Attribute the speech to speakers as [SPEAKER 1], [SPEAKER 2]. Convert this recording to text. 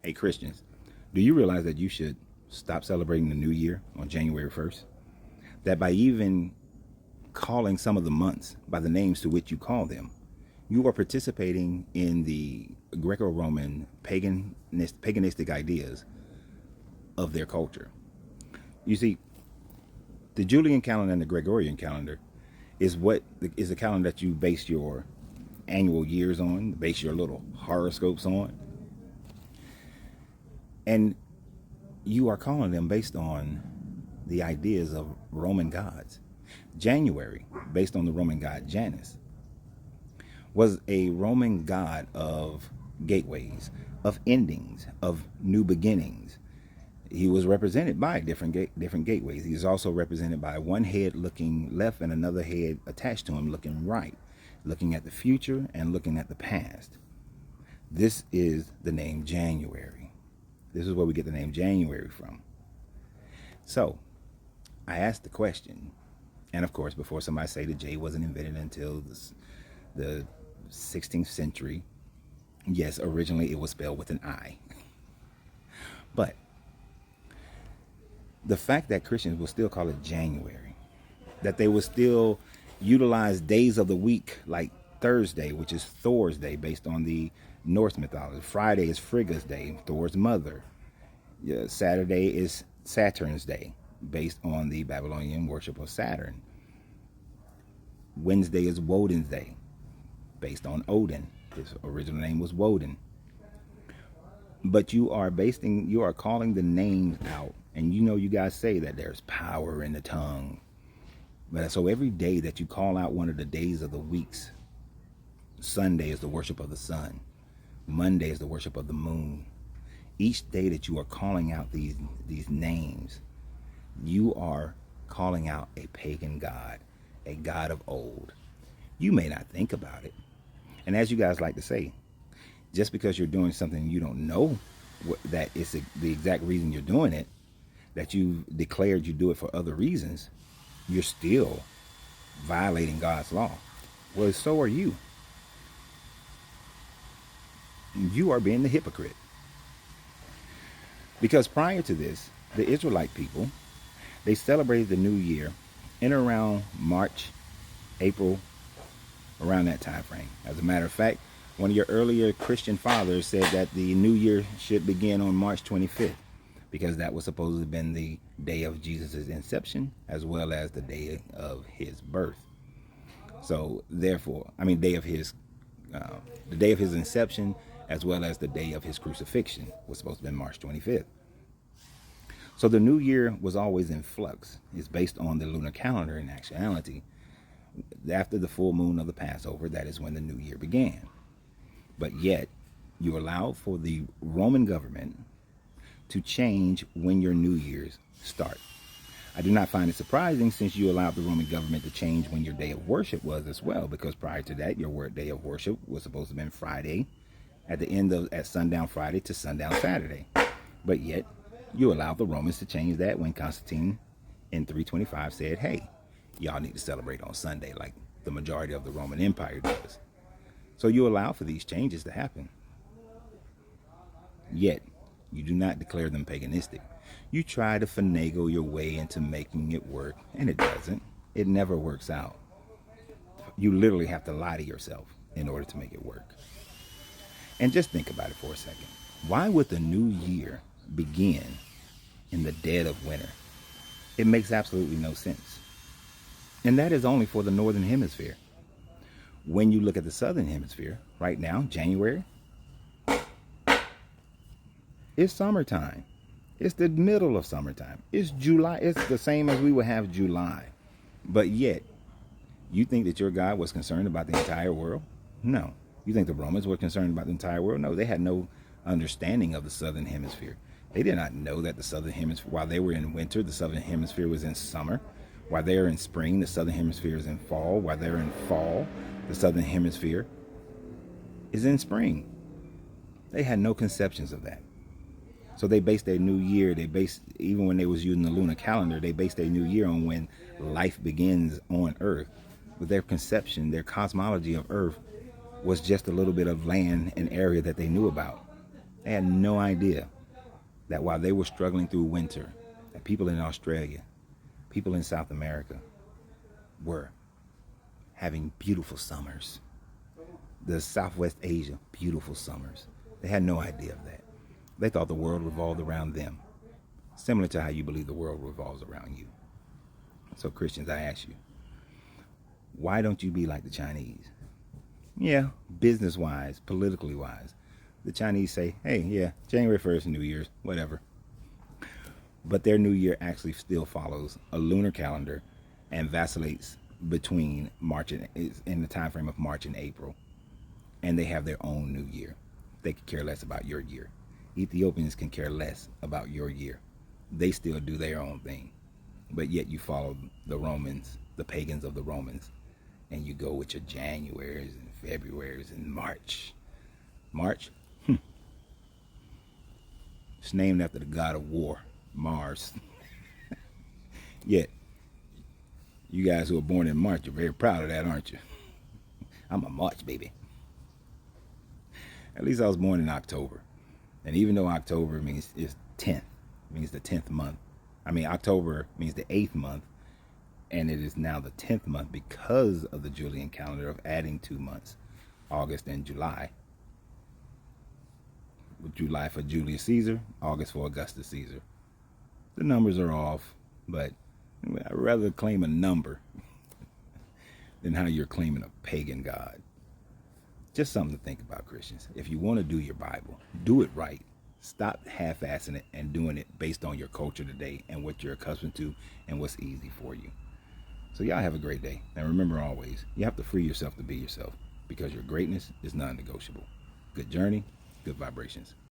[SPEAKER 1] Hey, Christians, do you realize that you should stop celebrating the new year on January 1st? That by even calling some of the months by the names to which you call them, you are participating in the Greco-Roman paganistic ideas of their culture. You see, the Julian calendar and the Gregorian calendar is the calendar that you base your annual years on, base your little horoscopes on. And you are calling them based on the ideas of Roman gods. January, based on the Roman god Janus, was a Roman god of gateways, of endings, of new beginnings. He was represented by different gateways. He is also represented by one head looking left and another head attached to him looking right, looking at the future and looking at the past. This is the name January. This is where we get the name January from. So, I asked the question, and of course, before somebody say the J wasn't invented until the 16th century, yes, originally it was spelled with an I. But the fact that Christians will still call it January, that they will still utilize days of the week like Thursday, which is Thor's day based on the Norse mythology. Friday is Frigga's day, Thor's mother. Saturday is Saturn's day based on the Babylonian worship of Saturn. Wednesday is Woden's day based on Odin. His original name was Woden. But you are calling the names out. And you guys say that there's power in the tongue. But so every day that you call out one of the days of the weeks, Sunday is the worship of the sun. Monday is the worship of the moon. Each day that you are calling out these names, you are calling out a pagan god, a god of old. You may not think about it. And as you guys like to say, just because you're doing something you don't know that it's the exact reason you're doing it, that you declared you do it for other reasons, you're still violating God's law. Well, so are you. You are being the hypocrite. Because prior to this, the Israelite people, they celebrated the new year in around March, April, around that time frame. As a matter of fact, one of your earlier Christian fathers said that the new year should begin on March 25th. Because that was supposed to have been the day of Jesus' inception, as well as the day of his birth. So, therefore, the day of his inception, as well as the day of his crucifixion, was supposed to be March 25th. So the new year was always in flux. It's based on the lunar calendar in actuality. After the full moon of the Passover, that is when the new year began. But yet, you allowed for the Roman government to change when your New Year's start. I do not find it surprising since you allowed the Roman government to change when your day of worship was as well, because prior to that, your day of worship was supposed to have been Friday, at sundown Friday to sundown Saturday. But yet, you allowed the Romans to change that when Constantine in 325 said, hey, y'all need to celebrate on Sunday like the majority of the Roman Empire does. So you allow for these changes to happen. Yet, you do not declare them paganistic. You try to finagle your way into making it work, and it doesn't. It never works out. You literally have to lie to yourself in order to make it work. And just think about it for a second. Why would the new year begin in the dead of winter? It makes absolutely no sense. And that is only for the northern hemisphere. When you look at the southern hemisphere, right now, January, it's summertime. It's the middle of summertime. It's July. It's the same as we would have July. But yet, you think that your God was concerned about the entire world? No. You think the Romans were concerned about the entire world? No. They had no understanding of the southern hemisphere. They did not know that the southern hemisphere, while they were in winter, the southern hemisphere was in summer. While they're in spring, the southern hemisphere is in fall. While they're in fall, the southern hemisphere is in spring. They had no conceptions of that. So they based their new year, even when they was using the lunar calendar, they based their new year on when life begins on Earth. But their conception, their cosmology of Earth was just a little bit of land and area that they knew about. They had no idea that while they were struggling through winter, that people in Australia, people in South America were having beautiful summers. The Southwest Asia, beautiful summers. They had no idea of that. They thought the world revolved around them, similar to how you believe the world revolves around you. So Christians, I ask you, why don't you be like the Chinese? Yeah, business-wise, politically-wise. The Chinese say, hey, yeah, January 1st, New Year's, whatever. But their New Year actually still follows a lunar calendar and vacillates between March and in the time frame of March and April. And they have their own New Year. They could care less about your year. Ethiopians can care less about your year. They still do their own thing. But yet you follow the Romans, the pagans of the Romans, and you go with your Januaries and Februaries and March. March? It's named after the god of war, Mars. Yet, you guys who are born in March are very proud of that, aren't you? I'm a March baby. At least I was born in October. And even though October means it's 10th, means the 10th month. I mean, October means the 8th month, and it is now the 10th month because of the Julian calendar of adding 2 months, August and July. July for Julius Caesar, August for Augustus Caesar. The numbers are off, but I'd rather claim a number than how you're claiming a pagan god. Just something to think about, Christians. If you want to do your Bible, do it right. Stop half-assing it and doing it based on your culture today and what you're accustomed to and what's easy for you. So y'all have a great day. And remember always, you have to free yourself to be yourself because your greatness is non-negotiable. Good journey, good vibrations.